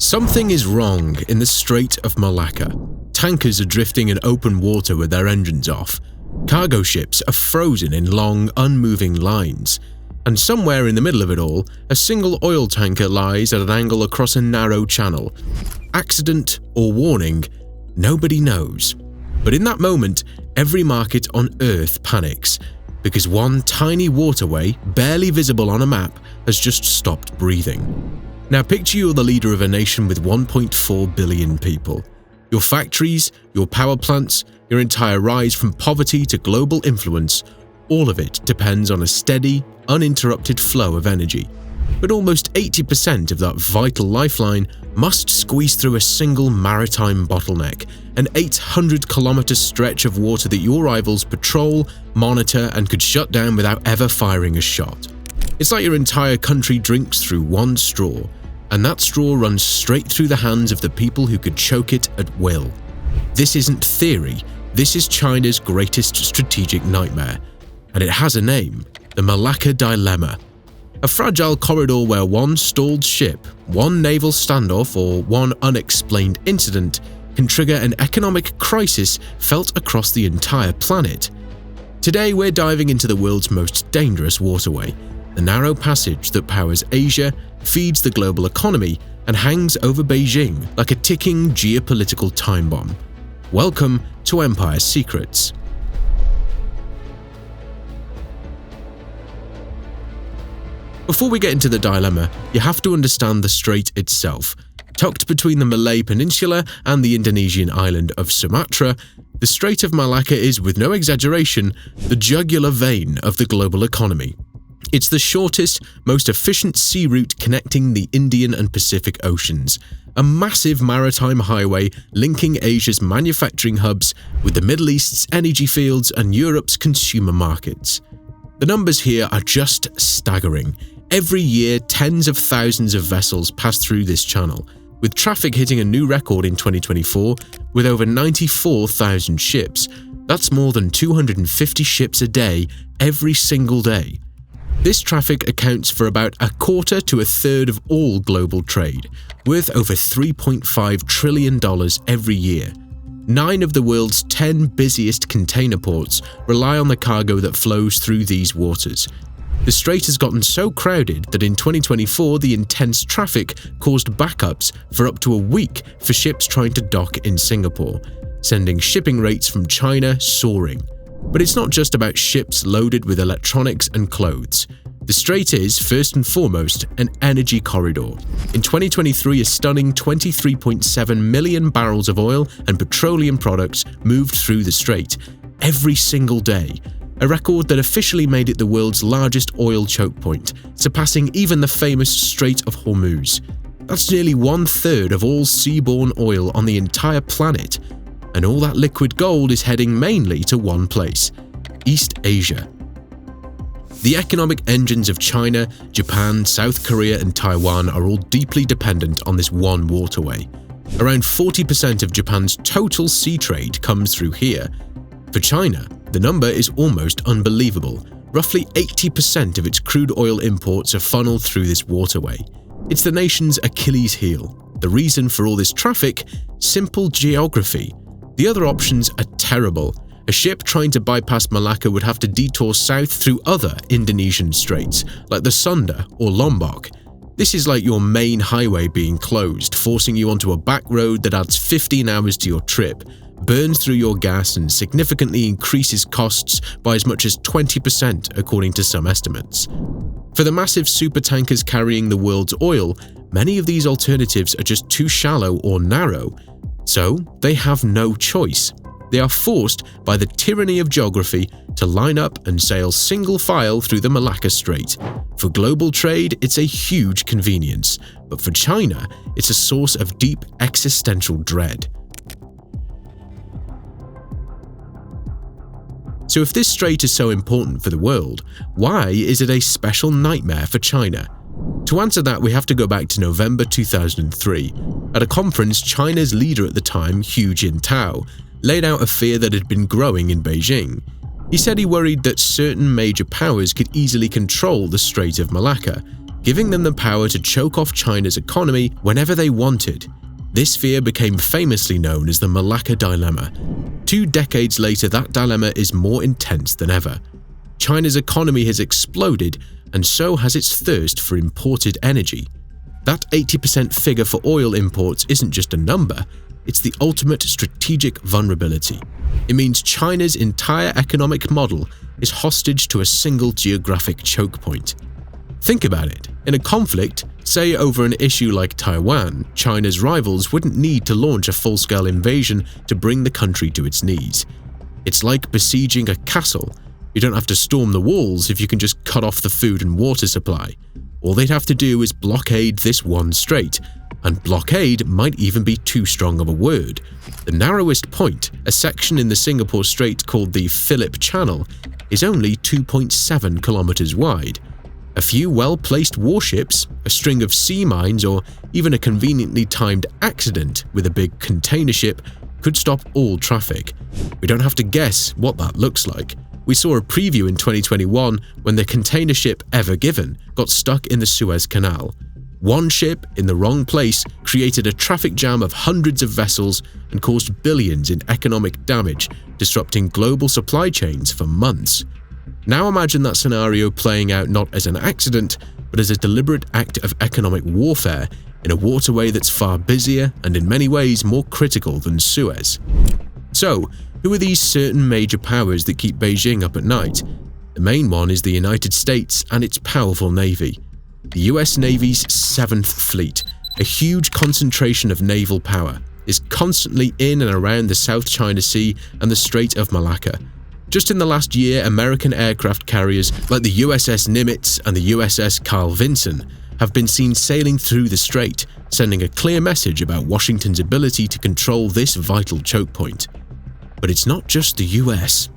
Something is wrong in the Strait of Malacca. Tankers are drifting in open water with their engines off. Cargo ships are frozen in long, unmoving lines. And somewhere in the middle of it all, a single oil tanker lies at an angle across a narrow channel. Accident or warning? Nobody knows. But in that moment, every market on Earth panics, because one tiny waterway, barely visible on a map, has just stopped breathing. Now picture you're the leader of a nation with 1.4 billion people. Your factories, your power plants, your entire rise from poverty to global influence, all of it depends on a steady, uninterrupted flow of energy. But almost 80% of that vital lifeline must squeeze through a single maritime bottleneck, an 800-kilometer stretch of water that your rivals patrol, monitor, and could shut down without ever firing a shot. It's like your entire country drinks through one straw, and that straw runs straight through the hands of the people who could choke it at will. This isn't theory, this is China's greatest strategic nightmare, and it has a name: the Malacca Dilemma. A fragile corridor where one stalled ship, one naval standoff, or one unexplained incident can trigger an economic crisis felt across the entire planet. Today we're diving into the world's most dangerous waterway, the narrow passage that powers Asia, feeds the global economy, and hangs over Beijing like a ticking geopolitical time bomb. Welcome to Empire Secrets. Before we get into the dilemma, you have to understand the strait itself. Tucked between the Malay Peninsula and the Indonesian island of Sumatra, the Strait of Malacca is, with no exaggeration, the jugular vein of the global economy. It's the shortest, most efficient sea route connecting the Indian and Pacific Oceans, a massive maritime highway linking Asia's manufacturing hubs with the Middle East's energy fields and Europe's consumer markets. The numbers here are just staggering. Every year, tens of thousands of vessels pass through this channel, with traffic hitting a new record in 2024 with over 94,000 ships. That's more than 250 ships a day, every single day. This traffic accounts for about a quarter to a third of all global trade, worth over $3.5 trillion every year. 9 of the world's 10 busiest container ports rely on the cargo that flows through these waters. The strait has gotten so crowded that in 2024 the intense traffic caused backups for up to a week for ships trying to dock in Singapore, sending shipping rates from China soaring. But it's not just about ships loaded with electronics and clothes. The strait is, first and foremost, an energy corridor. In 2023, a stunning 23.7 million barrels of oil and petroleum products moved through the strait every single day, a record that officially made it the world's largest oil choke point, surpassing even the famous Strait of Hormuz. That's nearly 1/3 of all seaborne oil on the entire planet. And all that liquid gold is heading mainly to one place: East Asia. The economic engines of China, Japan, South Korea, and Taiwan are all deeply dependent on this one waterway. Around 40% of Japan's total sea trade comes through here. For China, the number is almost unbelievable. Roughly 80% of its crude oil imports are funneled through this waterway. It's the nation's Achilles heel. The reason for all this traffic? Simple geography. The other options are terrible. A ship trying to bypass Malacca would have to detour south through other Indonesian straits, like the Sunda or Lombok. This is like your main highway being closed, forcing you onto a back road that adds 15 hours to your trip, burns through your gas, and significantly increases costs by as much as 20% according to some estimates. For the massive supertankers carrying the world's oil, many of these alternatives are just too shallow or narrow. So they have no choice. They are forced by the tyranny of geography to line up and sail single file through the Malacca Strait. For global trade, it's a huge convenience, but for China, it's a source of deep existential dread. So if this strait is so important for the world, why is it a special nightmare for China? To answer that, we have to go back to November 2003. At a conference, China's leader at the time, Hu Jintao, laid out a fear that had been growing in Beijing. He said he worried that certain major powers could easily control the Strait of Malacca, giving them the power to choke off China's economy whenever they wanted. This fear became famously known as the Malacca Dilemma. 2 decades later, that dilemma is more intense than ever. China's economy has exploded, and so has its thirst for imported energy. That 80% figure for oil imports isn't just a number, it's the ultimate strategic vulnerability. It means China's entire economic model is hostage to a single geographic choke point. Think about it. In a conflict, say over an issue like Taiwan, China's rivals wouldn't need to launch a full-scale invasion to bring the country to its knees. It's like besieging a castle. You don't have to storm the walls if you can just cut off the food and water supply. All they'd have to do is blockade this one strait, and blockade might even be too strong of a word. The narrowest point, a section in the Singapore Strait called the Phillip Channel, is only 2.7 kilometers wide. A few well-placed warships, a string of sea mines, or even a conveniently timed accident with a big container ship could stop all traffic. We don't have to guess what that looks like. We saw a preview in 2021 when the container ship Ever Given got stuck in the Suez Canal. One ship in the wrong place created a traffic jam of hundreds of vessels and caused billions in economic damage, disrupting global supply chains for months. Now imagine that scenario playing out not as an accident, but as a deliberate act of economic warfare in a waterway that's far busier and in many ways more critical than Suez. So, who are these certain major powers that keep Beijing up at night? The main one is the United States and its powerful navy. The US Navy's 7th Fleet, a huge concentration of naval power, is constantly in and around the South China Sea and the Strait of Malacca. Just in the last year, American aircraft carriers like the USS Nimitz and the USS Carl Vinson have been seen sailing through the strait, sending a clear message about Washington's ability to control this vital choke point. But it's not just the US.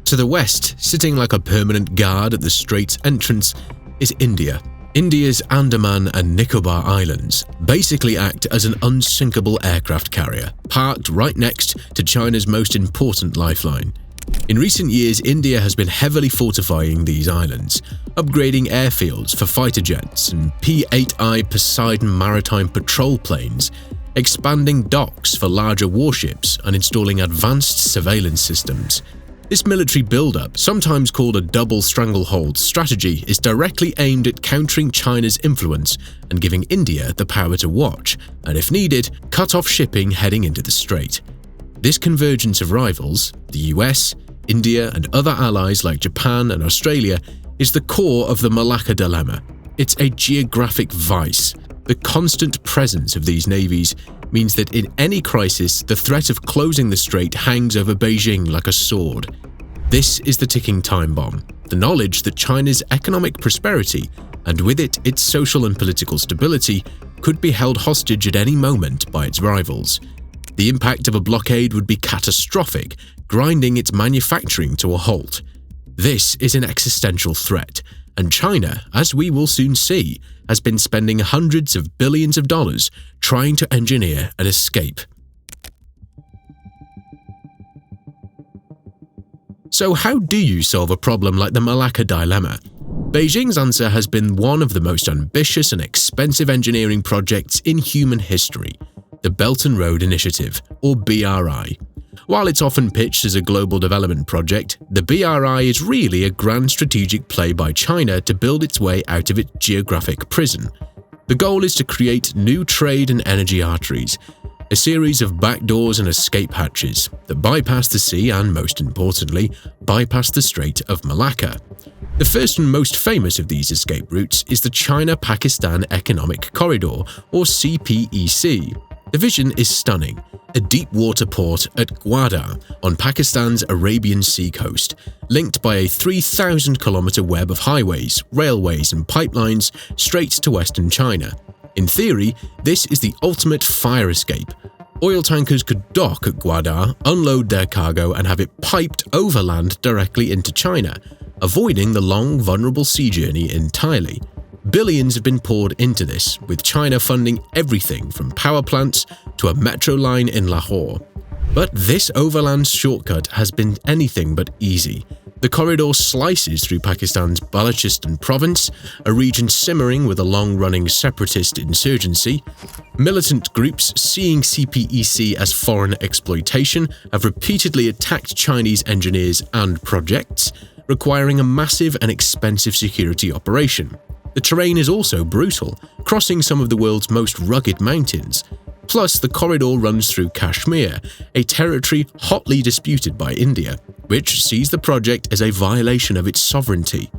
To the west, sitting like a permanent guard at the strait's entrance, is India. India's Andaman and Nicobar Islands basically act as an unsinkable aircraft carrier, parked right next to China's most important lifeline. In recent years, India has been heavily fortifying these islands, upgrading airfields for fighter jets and P-8I Poseidon maritime patrol planes, expanding docks for larger warships, and installing advanced surveillance systems. This military buildup, sometimes called a double stranglehold strategy, is directly aimed at countering China's influence and giving India the power to watch, and if needed, cut off shipping heading into the strait. This convergence of rivals, the US, India, and other allies like Japan and Australia, is the core of the Malacca Dilemma. It's a geographic vice. The constant presence of these navies means that in any crisis, the threat of closing the strait hangs over Beijing like a sword. This is the ticking time bomb, the knowledge that China's economic prosperity, and with it its social and political stability, could be held hostage at any moment by its rivals. The impact of a blockade would be catastrophic, grinding its manufacturing to a halt. This is an existential threat, and China, as we will soon see, has been spending hundreds of billions of dollars trying to engineer an escape. So how do you solve a problem like the Malacca Dilemma? Beijing's answer has been one of the most ambitious and expensive engineering projects in human history, the Belt and Road Initiative, or BRI. While it's often pitched as a global development project, the BRI is really a grand strategic play by China to build its way out of its geographic prison. The goal is to create new trade and energy arteries, a series of backdoors and escape hatches that bypass the sea and, most importantly, bypass the Strait of Malacca. The first and most famous of these escape routes is the China-Pakistan Economic Corridor, or CPEC. The vision is stunning. A deep water port at Gwadar on Pakistan's Arabian Sea coast, linked by a 3,000-kilometer web of highways, railways and pipelines straight to western China. In theory, this is the ultimate fire escape. Oil tankers could dock at Gwadar, unload their cargo and have it piped overland directly into China, avoiding the long, vulnerable sea journey entirely. Billions have been poured into this, with China funding everything from power plants to a metro line in Lahore. But this overland shortcut has been anything but easy. The corridor slices through Pakistan's Balochistan province, a region simmering with a long-running separatist insurgency. Militant groups seeing CPEC as foreign exploitation have repeatedly attacked Chinese engineers and projects, requiring a massive and expensive security operation. The terrain is also brutal, crossing some of the world's most rugged mountains. Plus, the corridor runs through Kashmir, a territory hotly disputed by India, which sees the project as a violation of its sovereignty.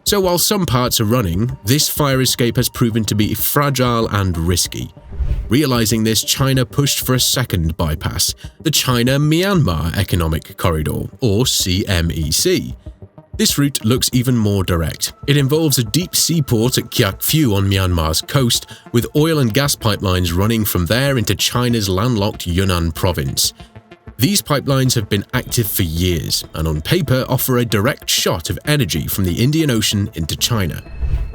So while some parts are running, this fire escape has proven to be fragile and risky. Realizing this, China pushed for a second bypass, the China-Myanmar Economic Corridor, or CMEC. This route looks even more direct. It involves a deep seaport at Kyak Phu on Myanmar's coast, with oil and gas pipelines running from there into China's landlocked Yunnan province. These pipelines have been active for years and on paper offer a direct shot of energy from the Indian Ocean into China.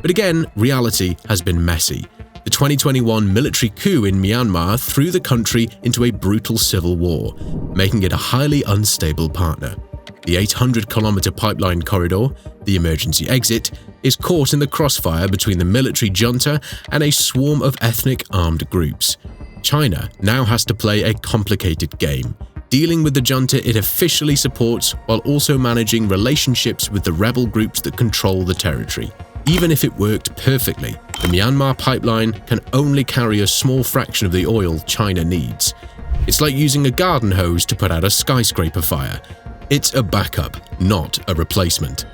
But again, reality has been messy. The 2021 military coup in Myanmar threw the country into a brutal civil war, making it a highly unstable partner. The 800-kilometer pipeline corridor, the emergency exit, is caught in the crossfire between the military junta and a swarm of ethnic armed groups. China now has to play a complicated game, dealing with the junta it officially supports while also managing relationships with the rebel groups that control the territory. Even if it worked perfectly, the Myanmar pipeline can only carry a small fraction of the oil China needs. It's like using a garden hose to put out a skyscraper fire. It's a backup, not a replacement.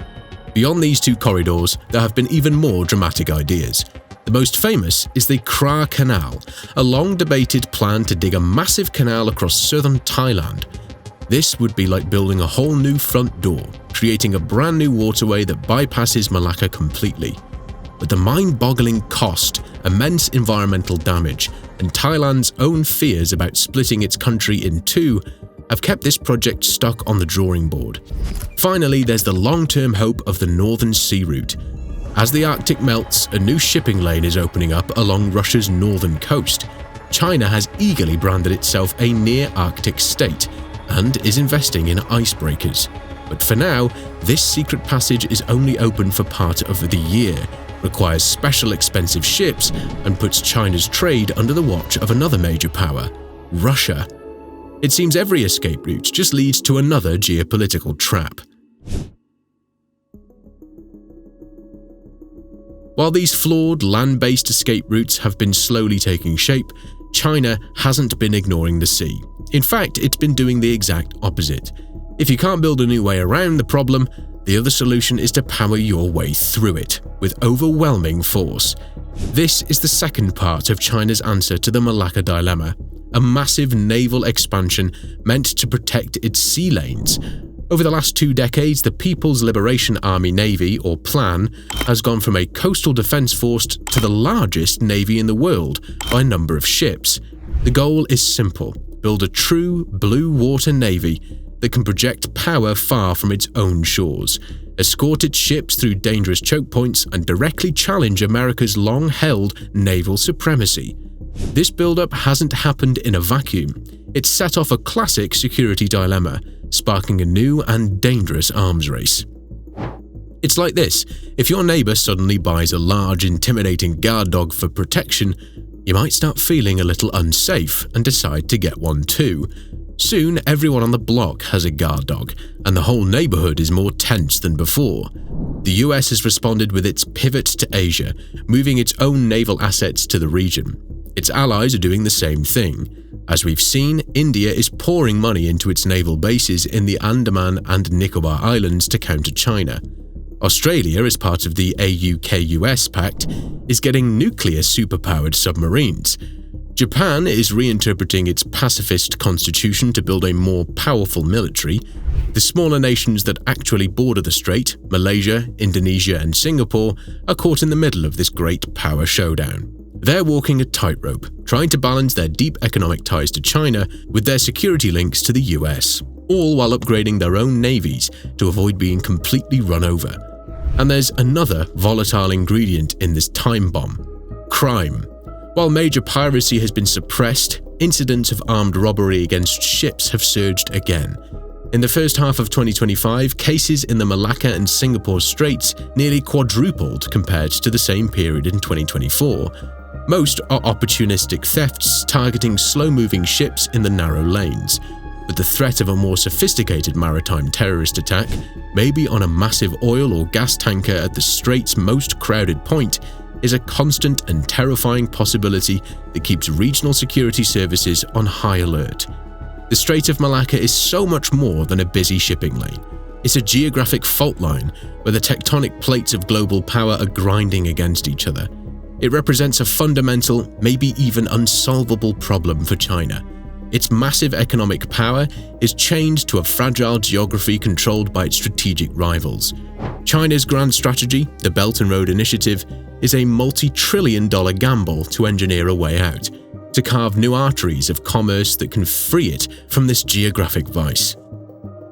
Beyond these two corridors, there have been even more dramatic ideas. The most famous is the Kra Canal, a long-debated plan to dig a massive canal across southern Thailand. This would be like building a whole new front door, creating a brand new waterway that bypasses Malacca completely. But the mind-boggling cost, immense environmental damage, and Thailand's own fears about splitting its country in two have kept this project stuck on the drawing board. Finally, there's the long-term hope of the Northern Sea route. As the Arctic melts, a new shipping lane is opening up along Russia's northern coast. China has eagerly branded itself a near-Arctic state and is investing in icebreakers. But for now, this secret passage is only open for part of the year, requires special expensive ships, and puts China's trade under the watch of another major power, Russia. It seems every escape route just leads to another geopolitical trap. While these flawed land-based escape routes have been slowly taking shape, China hasn't been ignoring the sea. In fact, it's been doing the exact opposite. If you can't build a new way around the problem, the other solution is to power your way through it, with overwhelming force. This is the second part of China's answer to the Malacca Dilemma, a massive naval expansion meant to protect its sea lanes. Over the last 2 decades, the People's Liberation Army Navy, or PLAN, has gone from a coastal defense force to the largest navy in the world by number of ships. The goal is simple: build a true blue water navy that can project power far from its own shores, escort its ships through dangerous choke points, and directly challenge America's long-held naval supremacy. This build-up hasn't happened in a vacuum. It set off a classic security dilemma, sparking a new and dangerous arms race. It's like this: if your neighbor suddenly buys a large, intimidating guard dog for protection, you might start feeling a little unsafe and decide to get one too. Soon, everyone on the block has a guard dog, and the whole neighborhood is more tense than before. The US has responded with its pivot to Asia, moving its own naval assets to the region. Its allies are doing the same thing. As we've seen, India is pouring money into its naval bases in the Andaman and Nicobar Islands to counter China. Australia, as part of the AUKUS pact, is getting nuclear superpowered submarines. Japan is reinterpreting its pacifist constitution to build a more powerful military. The smaller nations that actually border the strait, Malaysia, Indonesia, and Singapore, are caught in the middle of this great power showdown. They're walking a tightrope, trying to balance their deep economic ties to China with their security links to the US, all while upgrading their own navies to avoid being completely run over. And there's another volatile ingredient in this time bomb: crime. While major piracy has been suppressed, incidents of armed robbery against ships have surged again. In the first half of 2025, cases in the Malacca and Singapore Straits nearly quadrupled compared to the same period in 2024. Most are opportunistic thefts targeting slow-moving ships in the narrow lanes, but the threat of a more sophisticated maritime terrorist attack, maybe on a massive oil or gas tanker at the Strait's most crowded point, is a constant and terrifying possibility that keeps regional security services on high alert. The Strait of Malacca is so much more than a busy shipping lane. It's a geographic fault line where the tectonic plates of global power are grinding against each other. It represents a fundamental, maybe even unsolvable problem for China. Its massive economic power is chained to a fragile geography controlled by its strategic rivals. China's grand strategy, the Belt and Road Initiative, is a multi-trillion-dollar gamble to engineer a way out, to carve new arteries of commerce that can free it from this geographic vice.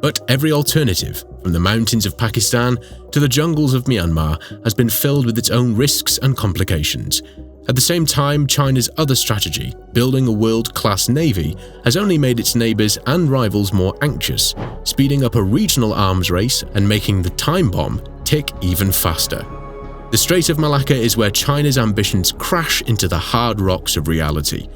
But every alternative, from the mountains of Pakistan to the jungles of Myanmar, has been filled with its own risks and complications. At the same time, China's other strategy, building a world-class navy, has only made its neighbors and rivals more anxious, speeding up a regional arms race and making the time bomb tick even faster. The Strait of Malacca is where China's ambitions crash into the hard rocks of reality.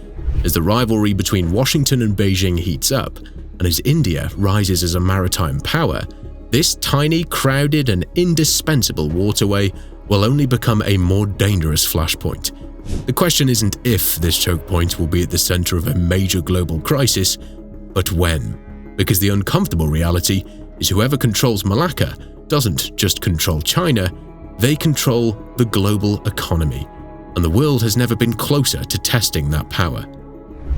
As the rivalry between Washington and Beijing heats up, and as India rises as a maritime power, this tiny, crowded, and indispensable waterway will only become a more dangerous flashpoint. The question isn't if this choke point will be at the center of a major global crisis, but when. Because the uncomfortable reality is whoever controls Malacca doesn't just control China, they control the global economy, and the world has never been closer to testing that power.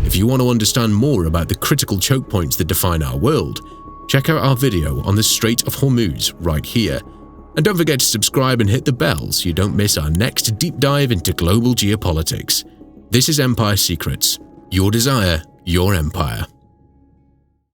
If you want to understand more about the critical choke points that define our world, check out our video on the Strait of Hormuz right here. And don't forget to subscribe and hit the bell so you don't miss our next deep dive into global geopolitics. This is Empire Secrets. Your desire, your empire.